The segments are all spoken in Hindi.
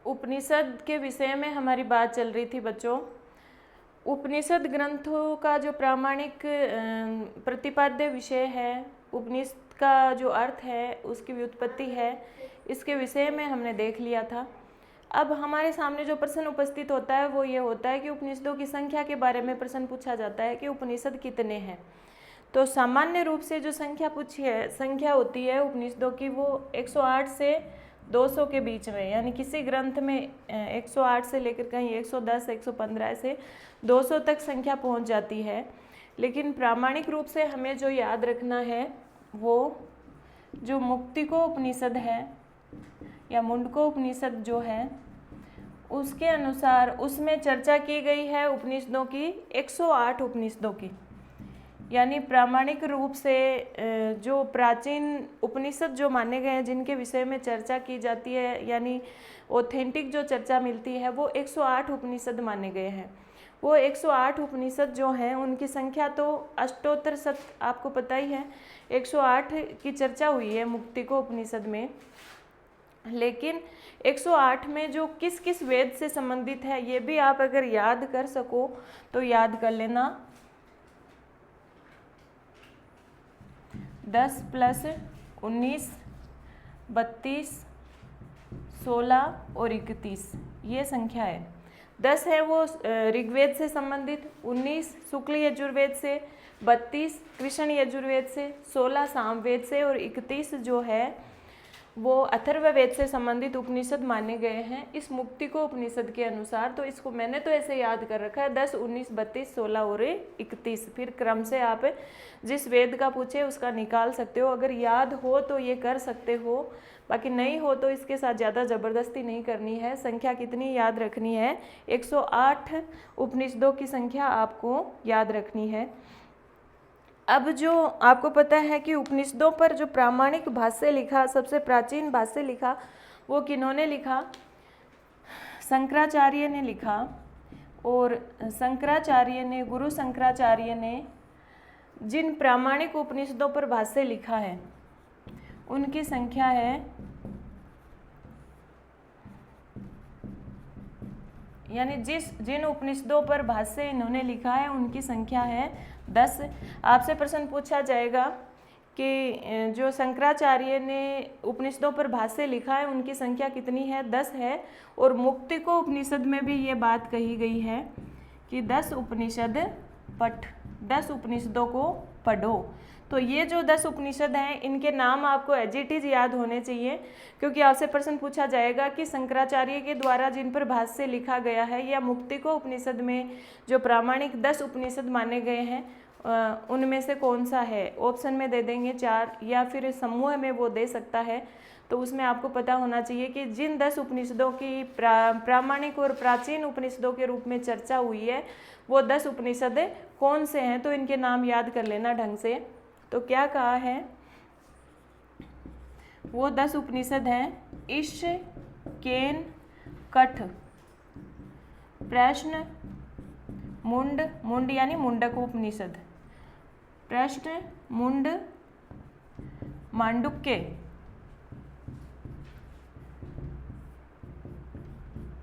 उपनिषद के विषय में हमारी बात चल रही थी बच्चों। उपनिषद ग्रंथों का जो प्रामाणिक प्रतिपाद्य विषय है, उपनिषद का जो अर्थ है, उसकी व्युत्पत्ति है, इसके विषय में हमने देख लिया था। अब हमारे सामने जो प्रश्न उपस्थित होता है वो ये होता है कि उपनिषदों की संख्या के बारे में प्रश्न पूछा जाता है कि उपनिषद कितने हैं। तो सामान्य रूप से जो संख्या होती है उपनिषदों की, वो 108 से 200 के बीच में, यानी किसी ग्रंथ में 108 से लेकर कहीं 110, 115 से 200 तक संख्या पहुंच जाती है। लेकिन प्रामाणिक रूप से हमें जो याद रखना है वो जो मुक्तिको उपनिषद है या मुंडको उपनिषद जो है, उसके अनुसार उसमें चर्चा की गई है उपनिषदों की 108 उपनिषदों की। यानी प्रामाणिक रूप से जो प्राचीन उपनिषद जो माने गए हैं, जिनके विषय में चर्चा की जाती है, यानी ऑथेंटिक जो चर्चा मिलती है, वो 108 उपनिषद माने गए हैं। वो 108 उपनिषद जो हैं उनकी संख्या तो अष्टोत्तर शत, आपको पता ही है, 108 की चर्चा हुई है मुक्तिको उपनिषद में। लेकिन 108 में जो किस किस वेद से संबंधित है ये भी आप अगर याद कर सको तो याद कर लेना। 10 + 19, 32, 16 और 31 ये संख्या है। 10 है वो ऋग्वेद से संबंधित, 19 शुक्ल यजुर्वेद से, 32 कृष्ण यजुर्वेद से, 16 सामवेद से और 31 जो है वो अथर्ववेद से संबंधित उपनिषद माने गए हैं इस मुक्तिको उपनिषद के अनुसार। तो इसको मैंने तो ऐसे याद कर रखा है 10, 19, 32, 16 और 31। फिर क्रम से आप जिस वेद का पूछे उसका निकाल सकते हो। अगर याद हो तो ये कर सकते हो, बाकी नहीं हो तो इसके साथ ज़्यादा ज़बरदस्ती नहीं करनी है। संख्या कितनी याद रखनी है? 108 उपनिषदों की संख्या आपको याद रखनी है। अब जो आपको पता है कि उपनिषदों पर जो प्रामाणिक भाष्य लिखा, सबसे प्राचीन भाष्य लिखा, वो किन्होंने लिखा? शंकराचार्य ने लिखा। और शंकराचार्य ने, गुरु शंकराचार्य ने जिन प्रामाणिक उपनिषदों पर भाष्य लिखा है उनकी संख्या है, यानी जिन उपनिषदों पर भाष्य इन्होंने लिखा है उनकी संख्या है 10। आपसे प्रश्न पूछा जाएगा कि जो शंकराचार्य ने उपनिषदों पर भाष्य लिखा है उनकी संख्या कितनी है? 10 है। और मुक्तिको उपनिषद में भी ये बात कही गई है कि 10 उपनिषदों को पढ़ो। तो ये जो 10 उपनिषद हैं इनके नाम आपको एज इट इज याद होने चाहिए, क्योंकि आपसे प्रश्न पूछा जाएगा कि शंकराचार्य के द्वारा जिन पर भाष्य लिखा गया है या मुक्तिको उपनिषद में जो प्रामाणिक 10 उपनिषद माने गए हैं उनमें से कौन सा है। ऑप्शन में दे देंगे 4 या फिर समूह में वो दे सकता है। तो उसमें आपको पता होना चाहिए कि जिन 10 उपनिषदों की प्रामाणिक और प्राचीन उपनिषदों के रूप में चर्चा हुई है वो 10 उपनिषद कौन से हैं। तो इनके नाम याद कर लेना ढंग से। तो क्या कहा है? वो 10 उपनिषद हैं ईश, केन, कठ, प्रश्न, मुंड यानी मुंडक उपनिषद, प्रश्न, मुंड, मांडुक्य,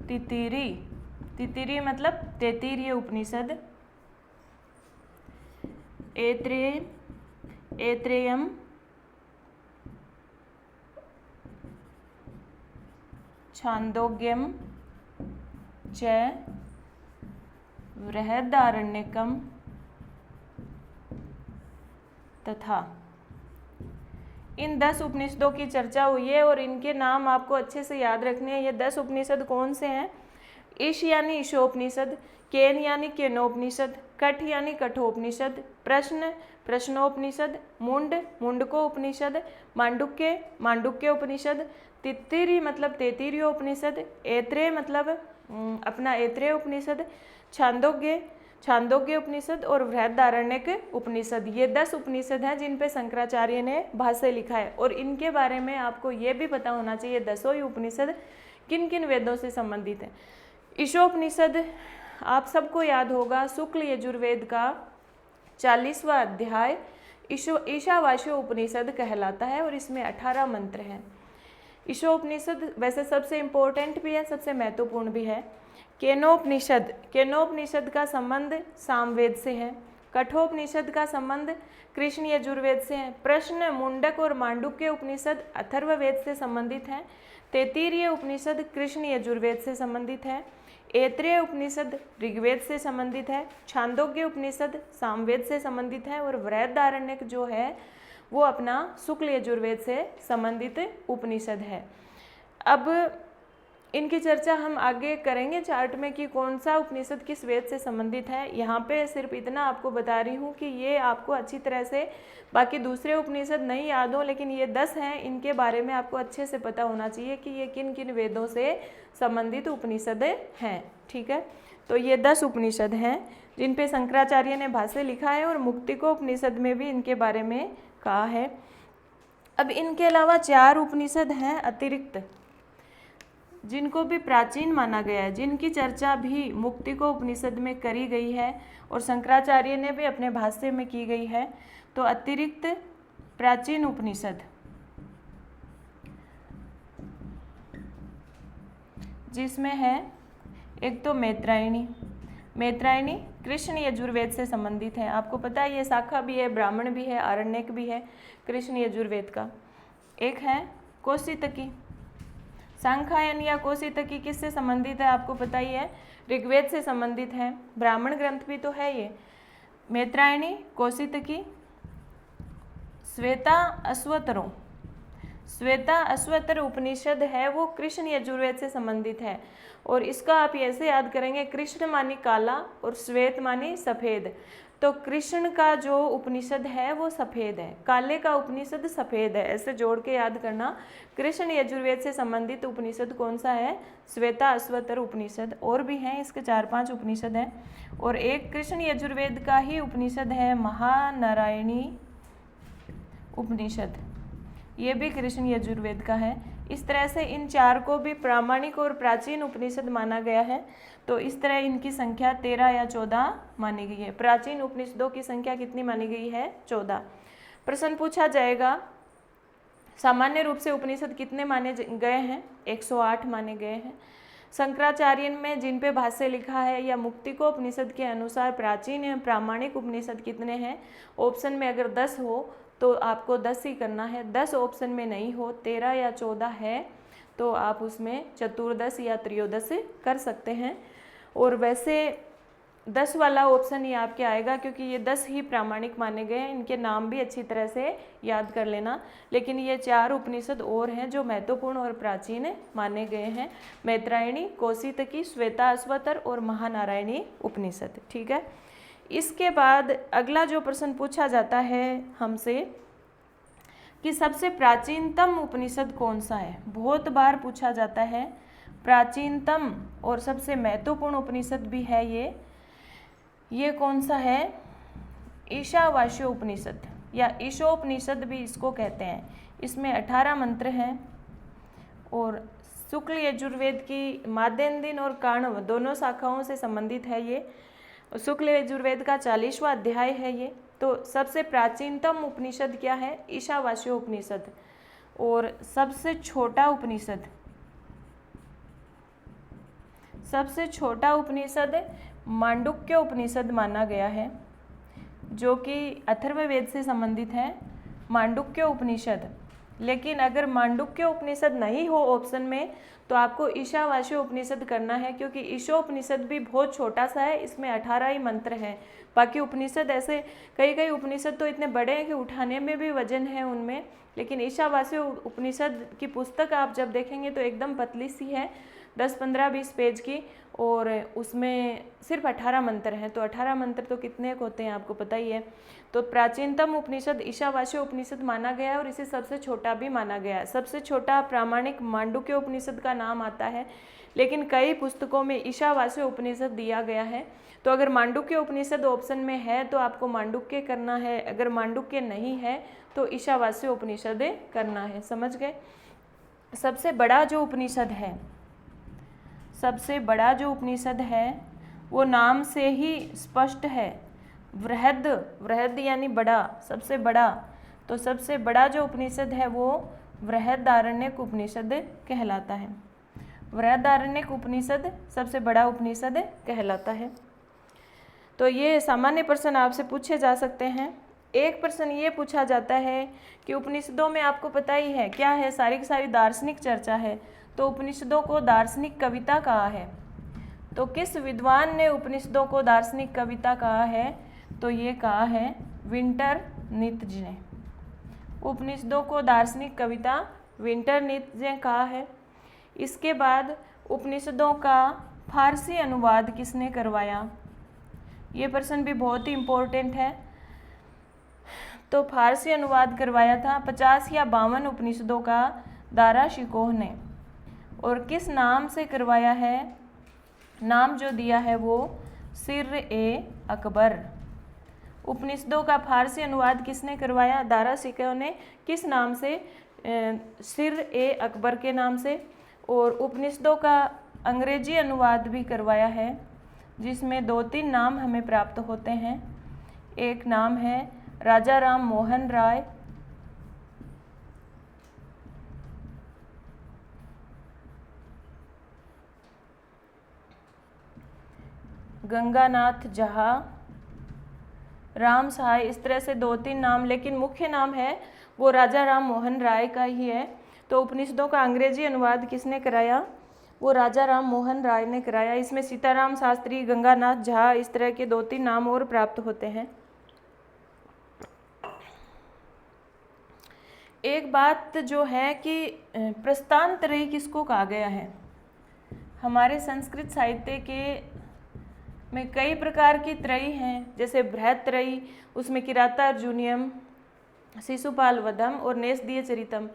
तितिरी मतलब तैत्तिरीय उपनिषद, ऐत्रेयम, छांदोग्यम च बृहदारण्यकम तथा। इन 10 उपनिषदों की चर्चा हुई है और इनके नाम आपको अच्छे से याद रखने हैं। ये 10 उपनिषद कौन से हैं? ईश यानी ईशोपनिषद, केन यानी केनोपनिषद, कठ यानी कठोपनिषद, प्रश्न प्रश्नोपनिषद, मुंडको उपनिषद, मांडुक्य उपनिषद, तित्तिरी मतलब तैत्तिरीय उपनिषद, ऐत्रेय मतलब अपना ऐत्रेय उपनिषद, छांदोग्य उपनिषद और बृहदारण्यक उपनिषद। ये 10 उपनिषद हैं जिन पे शंकराचार्य ने भाष्य लिखा है। और इनके बारे में आपको ये भी पता होना चाहिए 10 ही उपनिषद किन किन वेदों से संबंधित है। ईशोपनिषद आप सबको याद होगा, शुक्ल यजुर्वेद का 40वां अध्याय ईशावास्य उपनिषद कहलाता है और इसमें 18 मंत्र हैं। ईशोपनिषद वैसे सबसे इम्पोर्टेंट भी है, सबसे महत्वपूर्ण भी है। केनोपनिषद का संबंध सामवेद से है। कठोपनिषद का संबंध कृष्ण यजुर्वेद से है। प्रश्न, मुंडक और मांडुक्य उपनिषद अथर्ववेद से संबंधित है। तैत्तिरीय उपनिषद कृष्ण यजुर्वेद से संबंधित है। ऐत्रेय उपनिषद ऋग्वेद से संबंधित है। छांदोग्य उपनिषद सामवेद से संबंधित है। और बृहदारण्यक जो है वो अपना शुक्ल यजुर्वेद से संबंधित उपनिषद है। अब इनकी चर्चा हम आगे करेंगे चार्ट में कि कौन सा उपनिषद किस वेद से संबंधित है। यहाँ पे सिर्फ इतना आपको बता रही हूँ कि ये आपको अच्छी तरह से, बाकी दूसरे उपनिषद नहीं याद हो, लेकिन ये 10 हैं, इनके बारे में आपको अच्छे से पता होना चाहिए कि ये किन किन वेदों से संबंधित उपनिषद हैं। ठीक है, तो ये 10 उपनिषद हैं जिन पे शंकराचार्य ने भाष्य लिखा है और मुक्तिकोपनिषद में भी इनके बारे में कहा है। अब इनके अलावा 4 उपनिषद हैं अतिरिक्त जिनको भी प्राचीन माना गया है, जिनकी चर्चा भी मुक्तिकोपनिषद में करी गई है और शंकराचार्य ने भी अपने भाष्य में की गई है। तो अतिरिक्त प्राचीन उपनिषद जिसमें है एक तो मैत्रायणी। मैत्रायणी कृष्ण यजुर्वेद से संबंधित है। आपको पता है ये शाखा भी है, ब्राह्मण भी है, आरण्यक भी है कृष्ण यजुर्वेद का। एक है कौशितकी। सांख्यायन या कौशितकी किससे संबंधित है आपको पता ही है, ऋग्वेद से संबंधित है, ब्राह्मण ग्रंथ भी तो है ये। मैत्रायणी, कौशितकी, श्वेता अश्वतरो। श्वेता अश्वतर उपनिषद है वो कृष्ण यजुर्वेद से संबंधित है। और इसका आप ऐसे याद करेंगे, कृष्ण मानी काला और श्वेत मानी सफ़ेद। तो कृष्ण का जो उपनिषद है वो सफ़ेद है, काले का उपनिषद सफ़ेद है, ऐसे जोड़ के याद करना। कृष्ण यजुर्वेद से संबंधित उपनिषद कौन सा है, श्वेता अश्वतर उपनिषद। और भी हैं इसके 4-5 उपनिषद हैं। और एक कृष्ण यजुर्वेद का ही उपनिषद है महानारायणी उपनिषद, ये भी कृष्ण यजुर्वेद का है। इस तरह से इन 4 को भी प्रामाणिक और प्राचीन उपनिषद माना गया है। तो इस तरह इनकी संख्या 13 या 14 मानी गई है। प्राचीन उपनिषदों की संख्या कितनी मानी गई है, 14। प्रश्न पूछा जाएगा सामान्य रूप से उपनिषद कितने माने गए हैं, 108 माने गए हैं। शंकराचार्य में जिन पे भाष्य लिखा है या मुक्तिकोपनिषद के अनुसार प्राचीन या प्रामाणिक उपनिषद कितने हैं, ऑप्शन में अगर 10 हो तो आपको 10 ही करना है। 10 ऑप्शन में नहीं हो, 13 या 14 है तो आप उसमें चतुर्दश या त्रयोदश कर सकते हैं। और वैसे 10 वाला ऑप्शन ही आपके आएगा क्योंकि ये 10 ही प्रामाणिक माने गए हैं। इनके नाम भी अच्छी तरह से याद कर लेना। लेकिन ये 4 उपनिषद और हैं जो महत्वपूर्ण और प्राचीन माने गए हैं, मैत्रायणी, कौशितकी, श्वेता अश्वतर और महानारायणी उपनिषद। ठीक है, इसके बाद अगला जो प्रश्न पूछा जाता है हमसे कि सबसे प्राचीनतम उपनिषद कौन सा है। बहुत बार पूछा जाता है। प्राचीनतम और सबसे महत्वपूर्ण उपनिषद भी है ये कौन सा है, ईशावास्य उपनिषद या ईशोपनिषद भी इसको कहते हैं। इसमें 18 मंत्र हैं और शुक्ल यजुर्वेद की माध्यन्दिन और काण्व दोनों शाखाओं से संबंधित है ये। शुक्ल यजुर्वेद का 40वां अध्याय है ये। तो सबसे प्राचीनतम उपनिषद क्या है, ईशावास्य उपनिषद। और सबसे छोटा उपनिषद मांडुक्य उपनिषद माना गया है जो कि अथर्ववेद से संबंधित है, मांडुक्य उपनिषद। लेकिन अगर मांडुक्य उपनिषद नहीं हो ऑप्शन में तो आपको ईशावास्य उपनिषद करना है क्योंकि ईशोपनिषद भी बहुत छोटा सा है, इसमें 18 ही मंत्र हैं। बाकी उपनिषद ऐसे कई उपनिषद तो इतने बड़े हैं कि उठाने में भी वजन है उनमें, लेकिन ईशावास्य उपनिषद की पुस्तक आप जब देखेंगे तो एकदम पतली सी है, 10, 15, 20 पेज की, और उसमें सिर्फ 18 मंत्र हैं। तो 18 मंत्र तो कितने होते हैं आपको पता ही है। तो प्राचीनतम उपनिषद ईशावास्य उपनिषद माना गया है और इसे सबसे छोटा भी माना गया है। सबसे छोटा प्रामाणिक मांडुक्य उपनिषद का नाम आता है, लेकिन कई पुस्तकों में ईशावास्य उपनिषद दिया गया है। तो अगर मांडुक्य उपनिषद ऑप्शन में है तो आपको मांडुक्य करना है, अगर मांडुक्य नहीं है तो ईशावास्य उपनिषद करना है। समझ गए। सबसे बड़ा जो उपनिषद है वो नाम से ही स्पष्ट है, वृहद यानी बड़ा, सबसे बड़ा। तो सबसे बड़ा जो उपनिषद है वो बृहदारण्यक उपनिषद कहलाता है। बृहदारण्यक उपनिषद सबसे बड़ा उपनिषद कहलाता है। तो ये सामान्य प्रश्न आपसे पूछे जा सकते हैं। एक प्रश्न ये पूछा जाता है कि उपनिषदों में आपको पता ही है क्या है, सारी की सारी दार्शनिक चर्चा है, तो उपनिषदों को दार्शनिक कविता कहा है। तो किस विद्वान ने उपनिषदों को दार्शनिक कविता कहा है? तो ये कहा है विंटरनित्ज ने। उपनिषदों को दार्शनिक कविता विंटरनित्ज ने कहा है। इसके बाद उपनिषदों का फारसी अनुवाद किसने करवाया? ये प्रश्न भी बहुत ही इम्पोर्टेंट है। तो फारसी अनुवाद करवाया था 50 या 52 उपनिषदों का दारा शिकोह ने। और किस नाम से करवाया है? नाम जो दिया है वो सिर-ए-अकबर। उपनिषदों का फारसी अनुवाद किसने करवाया? दारा शिकोह ने। किस नाम से? सिर-ए-अकबर के नाम से। और उपनिषदों का अंग्रेजी अनुवाद भी करवाया है, जिसमें 2-3 नाम हमें प्राप्त होते हैं। एक नाम है राजा राम मोहन राय, गंगानाथ झा, राम सहाय, इस तरह से 2-3 नाम, लेकिन मुख्य नाम है वो राजा राम मोहन राय का ही है। तो उपनिषदों का अंग्रेजी अनुवाद किसने कराया? वो राजा राम मोहन राय ने कराया। इसमें सीताराम शास्त्री, गंगानाथ झा, इस तरह के 2-3 नाम और प्राप्त होते हैं। एक बात जो है कि प्रस्तांतरयी किसको कहा गया है? हमारे संस्कृत साहित्य के में कई प्रकार की त्रयी हैं, जैसे बृहत त्रयी, उसमें किरातार्जुनीयम, शिशुपाल वधम और नेस्दीय चरितम।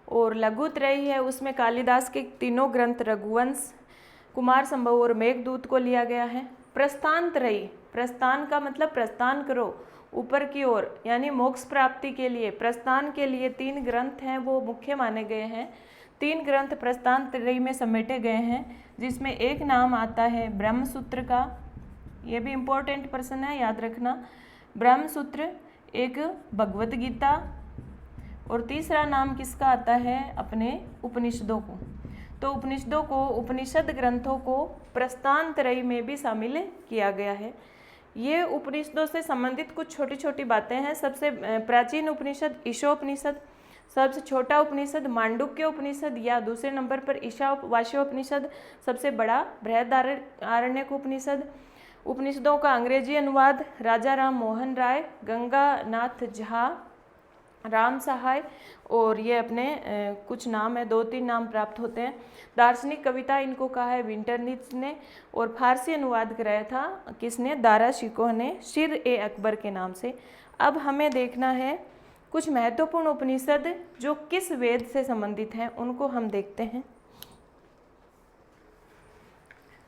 और लघु त्रयी है, उसमें कालिदास के 3 ग्रंथ रघुवंश, कुमार संभव और मेघदूत को लिया गया है। प्रस्थान त्रयी, प्रस्थान का मतलब प्रस्थान करो ऊपर की ओर, यानी मोक्ष प्राप्ति के लिए प्रस्थान के लिए 3 ग्रंथ हैं, वो मुख्य माने गए हैं। 3 ग्रंथ प्रस्थान त्रयी में समेटे गए हैं, जिसमें एक नाम आता है ब्रह्मसूत्र का। ये भी इम्पोर्टेंट प्रश्न है, याद रखना। ब्रह्मसूत्र, एक भगवत गीता, और तीसरा नाम किसका आता है? अपने उपनिषदों को। तो उपनिषदों को, उपनिषद ग्रंथों को प्रस्थान त्रयी में भी शामिल किया गया है। ये उपनिषदों से संबंधित कुछ छोटी छोटी बातें हैं। सबसे प्राचीन उपनिषद ईशोपनिषद, सबसे छोटा उपनिषद मांडुक्य उपनिषद या दूसरे नंबर पर ईशावास्योपनिषद, सबसे बड़ा बृहदारण्यक उपनिषद। उपनिषदों का अंग्रेजी अनुवाद राजा राम मोहन राय, गंगानाथ झा, राम सहाय, और ये अपने कुछ नाम है, 2-3 नाम प्राप्त होते हैं। दार्शनिक कविता इनको कहा है विंटरनित्ज ने। और फारसी अनुवाद कराया था किसने? दारा शिकोह ने, सिर-ए-अकबर के नाम से। अब हमें देखना है कुछ महत्वपूर्ण उपनिषद जो किस वेद से संबंधित हैं, उनको हम देखते हैं।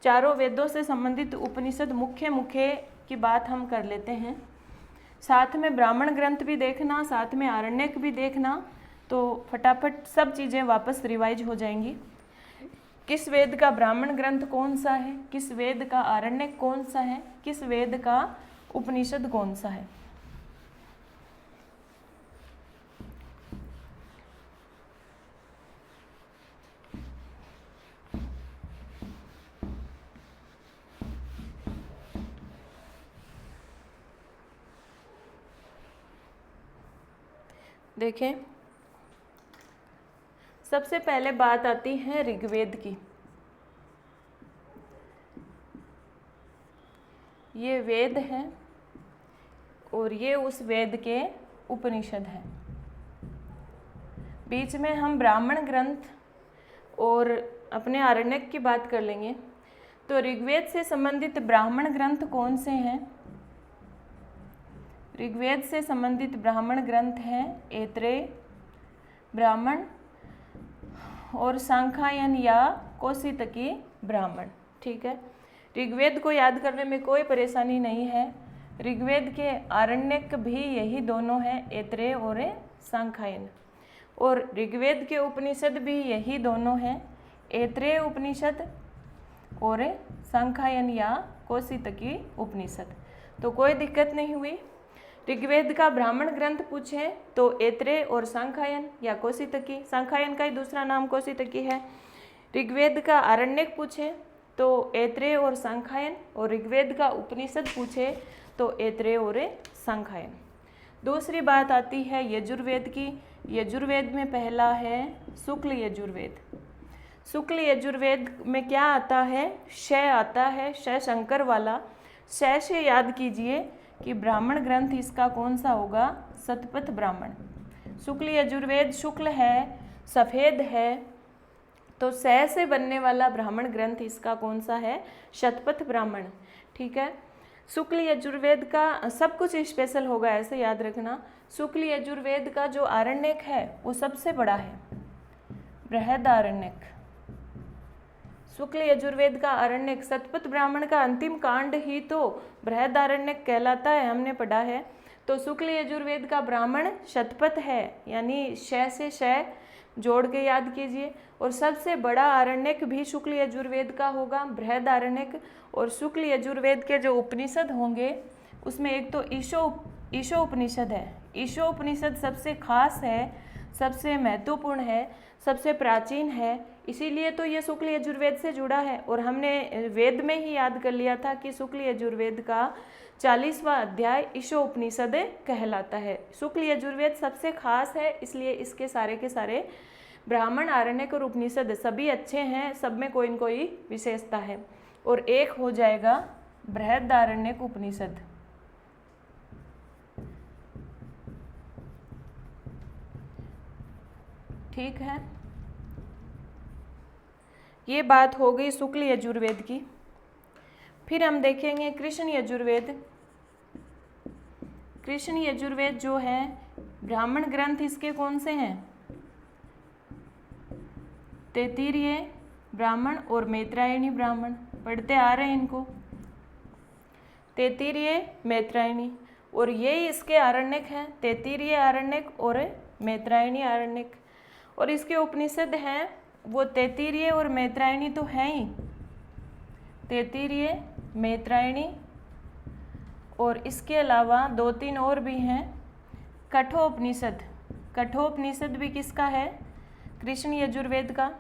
चारों वेदों से संबंधित उपनिषद मुख्य की बात हम कर लेते हैं। साथ में ब्राह्मण ग्रंथ भी देखना, साथ में आरण्यक भी देखना, तो फटाफट सब चीज़ें वापस रिवाइज हो जाएंगी। किस वेद का ब्राह्मण ग्रंथ कौन सा है, किस वेद का आरण्यक कौन सा है, किस वेद का उपनिषद कौन सा है। देखें, सबसे पहले बात आती है ऋग्वेद की। ये वेद है और ये उस वेद के उपनिषद हैं। बीच में हम ब्राह्मण ग्रंथ और अपने आरण्यक की बात कर लेंगे। तो ऋग्वेद से संबंधित ब्राह्मण ग्रंथ कौन से हैं? ऋग्वेद से संबंधित ब्राह्मण ग्रंथ हैं ऐत्रेय ब्राह्मण और सांख्यायन या कौशितकी ब्राह्मण। ठीक है, ऋग्वेद को याद करने में कोई परेशानी नहीं है। ऋग्वेद के आरण्यक भी यही दोनों हैं, ऐत्रेय और सांख्यायन। और ऋग्वेद के उपनिषद भी यही दोनों हैं, ऐत्रेय उपनिषद और सांख्यायन या कौशितकी उपनिषद। तो कोई दिक्कत नहीं हुई। ऋग्वेद का ब्राह्मण ग्रंथ पूछे तो ऐत्रेय और सांख्यायन या कौशितकी, सांख्यायन का ही दूसरा नाम कौशितकी है। ऋग्वेद का आरण्यक पूछे तो ऐत्रेय और सांख्यायन, और ऋग्वेद का उपनिषद पूछे तो ऐत्रेय और सांख्यायन। दूसरी बात आती है यजुर्वेद की। यजुर्वेद में पहला है शुक्ल यजुर्वेद। शुक्ल यजुर्वेद में क्या आता है? शय आता है, शय शंकर वाला। शय से याद कीजिए कि ब्राह्मण ग्रंथ इसका कौन सा होगा? शतपथ ब्राह्मण। शुक्ल यजुर्वेद शुक्ल है, सफ़ेद है, तो शय से बनने वाला ब्राह्मण ग्रंथ इसका कौन सा है? शतपथ ब्राह्मण। ठीक है। शुक्ल यजुर्वेद का सब कुछ स्पेशल होगा, ऐसे याद रखना। शुक्ल यजुर्वेद का जो आरण्यक है वो सबसे बड़ा है, बृहदारण्यक। शुक्ल यजुर्वेद का आरण्यक, शतपथ ब्राह्मण का अंतिम कांड ही तो बृहदारण्यक कहलाता है, हमने पढ़ा है। तो शुक्ल यजुर्वेद का ब्राह्मण शतपथ है, यानी शय से शय जोड़ के याद कीजिए। और सबसे बड़ा आरण्यक भी शुक्ल यजुर्वेद का होगा, बृहदारण्यक। और शुक्ल यजुर्वेद के जो उपनिषद होंगे उसमें एक तो ईशो उपनिषद है। ईशो उपनिषद सबसे खास है, सबसे महत्वपूर्ण है, सबसे प्राचीन है, इसीलिए तो ये शुक्ल यजुर्वेद से जुड़ा है। और हमने वेद में ही याद कर लिया था कि शुक्ल यजुर्वेद का 40वां अध्याय ईशो उपनिषद कहलाता है। शुक्ल यजुर्वेद सबसे खास है, इसलिए इसके सारे के सारे ब्राह्मण, आरण्यक और उपनिषद सभी अच्छे हैं, सब में कोई न कोई विशेषता है। और एक हो जाएगा बृहदारण्यक उपनिषद। ठीक है, ये बात हो गई शुक्ल यजुर्वेद की। फिर हम देखेंगे कृष्ण यजुर्वेद। कृष्ण यजुर्वेद जो है ब्राह्मण ग्रंथ इसके कौन से हैं? तैत्तिरीय ब्राह्मण और मैत्रायणी ब्राह्मण, पढ़ते आ रहे हैं इनको, तैत्तिरीय मैत्रायणी। और ये इसके आरण्यक हैं, तैत्तिरीय आरण्यक और मैत्रायणी आरण्यक। और इसके उपनिषद हैं वो तैत्तिरीय और मैत्रायणी तो हैं ही, तैत्तिरीय, मैत्रायणी, और इसके अलावा 2-3 और भी हैं। कठोपनिषद, कठोपनिषद भी किसका है? कृष्ण यजुर्वेद का।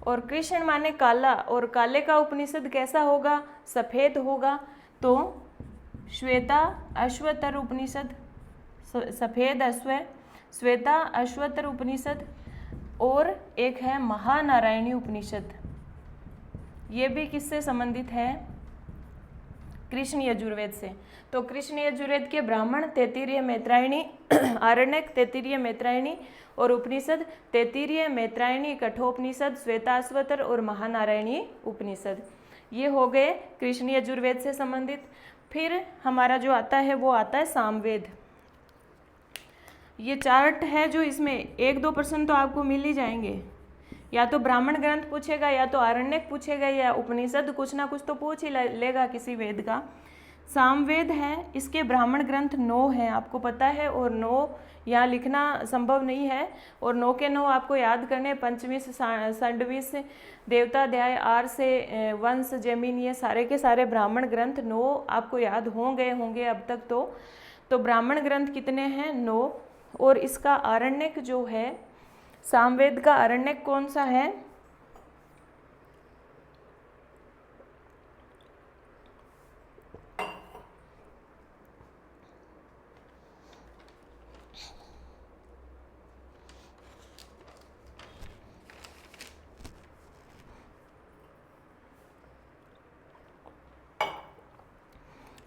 और कृष्ण माने काला, और काले का उपनिषद कैसा होगा? सफ़ेद होगा, तो श्वेता अश्वतर उपनिषद, सफ़ेद अश्व, श्वेता अश्वतर उपनिषद। और एक है महानारायणी उपनिषद, ये भी किससे संबंधित है? कृष्ण यजुर्वेद से। तो कृष्ण यजुर्वेद के ब्राह्मण तैत्तिरीय मैत्रायणी, आरण्यक तैत्तिरीय मैत्रायणी, और उपनिषद तैत्तिरीय मैत्रायणी, कठोपनिषद, श्वेताश्वतर और महानारायणी उपनिषद। ये हो गए कृष्ण यजुर्वेद से संबंधित। फिर हमारा जो आता है वो आता है सामवेद। ये चार्ट है जो इसमें 1-2% तो आपको मिल ही जाएंगे, या तो ब्राह्मण ग्रंथ पूछेगा, या तो आरण्यक पूछेगा, या उपनिषद कुछ ना कुछ तो पूछ ही लेगा किसी वेद का। सामवेद है, इसके ब्राह्मण ग्रंथ 9 हैं, आपको पता है, और 9 यहाँ लिखना संभव नहीं है, और 9 के 9 आपको याद करने, पंचमी से षंडवी से देवताध्याय, आर से वंश, जमीन, ये सारे के सारे ब्राह्मण ग्रंथ 9 आपको याद होंगे अब तक। तो ब्राह्मण ग्रंथ कितने हैं? 9। और इसका आरण्यक जो है, सामवेद का आरण्यक कौन सा है?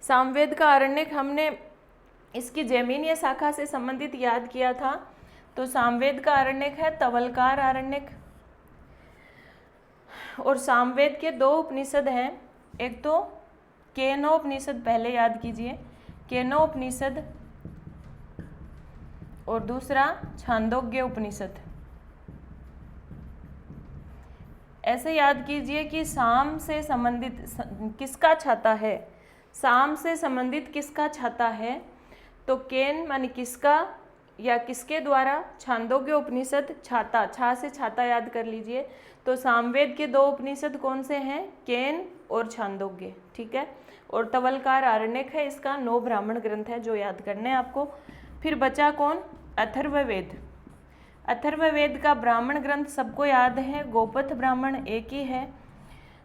सामवेद का आरण्यक हमने इसकी जैमिनीय शाखा से संबंधित याद किया था। तो सामवेद का आरण्यक है तवलकार आरण्यक। और सामवेद के 2 उपनिषद हैं, एक तो केनोपनिषद, पहले याद कीजिए, केनोपनिषद, और दूसरा छांदोग्य उपनिषद। ऐसे याद कीजिए कि साम से संबंधित किसका छाता है? साम से संबंधित किसका छाता है? तो केन माने किसका, या किसके द्वारा? छांदोग्य उपनिषद, छाता, छा से छाता याद कर लीजिए। तो सामवेद के 2 उपनिषद कौन से हैं? केन और छांदोग्य, ठीक है। और तवलकार आरण्यक है इसका, 9 ब्राह्मण ग्रंथ है जो याद करने हैं आपको। फिर बचा कौन? अथर्ववेद। अथर्ववेद का ब्राह्मण ग्रंथ सबको याद है, गोपथ ब्राह्मण एक ही है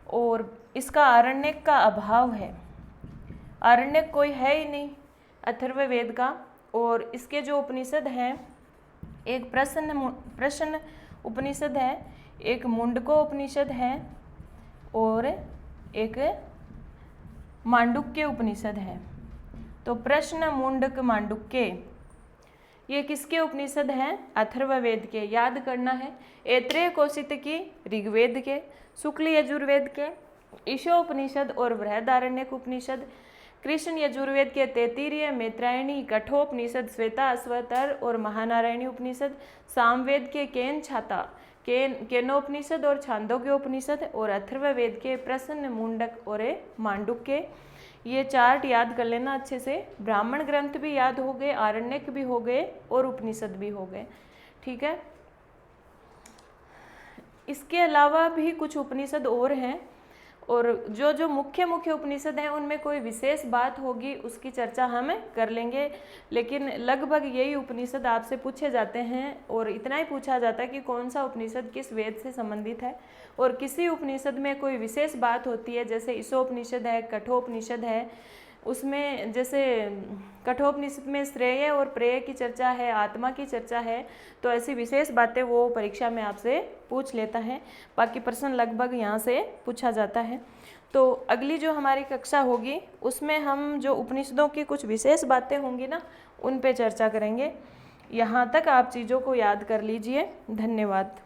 और इसका आरण्यक का अभाव है, आरण्यक कोई है ही नहीं अथर्ववेद का। और इसके जो उपनिषद हैं, एक प्रश्न उपनिषद है, एक मुंडको उपनिषद है और एक मांडुक्य उपनिषद है। तो प्रश्न, मुंडक, मांडुक्य ये किसके उपनिषद हैं? अथर्ववेद के। याद करना है। ऐत्रेय कौशिक की ऋग्वेद के, शुक्ल यजुर्वेद के ईशोपनिषद और बृहदारण्यक उपनिषद, कृष्ण यजुर्वेद के तैत्तिरीय, मैत्रायणी, कठोपनिषद, श्वेता अश्वतर और महानारायणी उपनिषद, सामवेद के केन, छाता, केनोपनिषद और छांदोग्योपनिषद और अथर्ववेद के प्रश्न, मुंडक और मांडुक्य। ये चार्ट याद कर लेना अच्छे से। ब्राह्मण ग्रंथ भी याद हो गए, आरण्यक भी हो गए और उपनिषद भी हो गए, ठीक है। इसके अलावा भी कुछ उपनिषद और हैं और जो मुख्य उपनिषद हैं उनमें कोई विशेष बात होगी उसकी चर्चा हम कर लेंगे, लेकिन लगभग यही उपनिषद आपसे पूछे जाते हैं और इतना ही पूछा जाता है कि कौन सा उपनिषद किस वेद से संबंधित है। और किसी उपनिषद में कोई विशेष बात होती है, जैसे ईशोपनिषद है, कठोपनिषद है, उसमें जैसे कठोपनिषद में श्रेय और प्रेय की चर्चा है, आत्मा की चर्चा है, तो ऐसी विशेष बातें वो परीक्षा में आपसे पूछ लेता है। बाकी प्रश्न लगभग यहाँ से पूछा जाता है। तो अगली जो हमारी कक्षा होगी उसमें हम जो उपनिषदों की कुछ विशेष बातें होंगी ना, उन पे चर्चा करेंगे। यहाँ तक आप चीज़ों को याद कर लीजिए। धन्यवाद।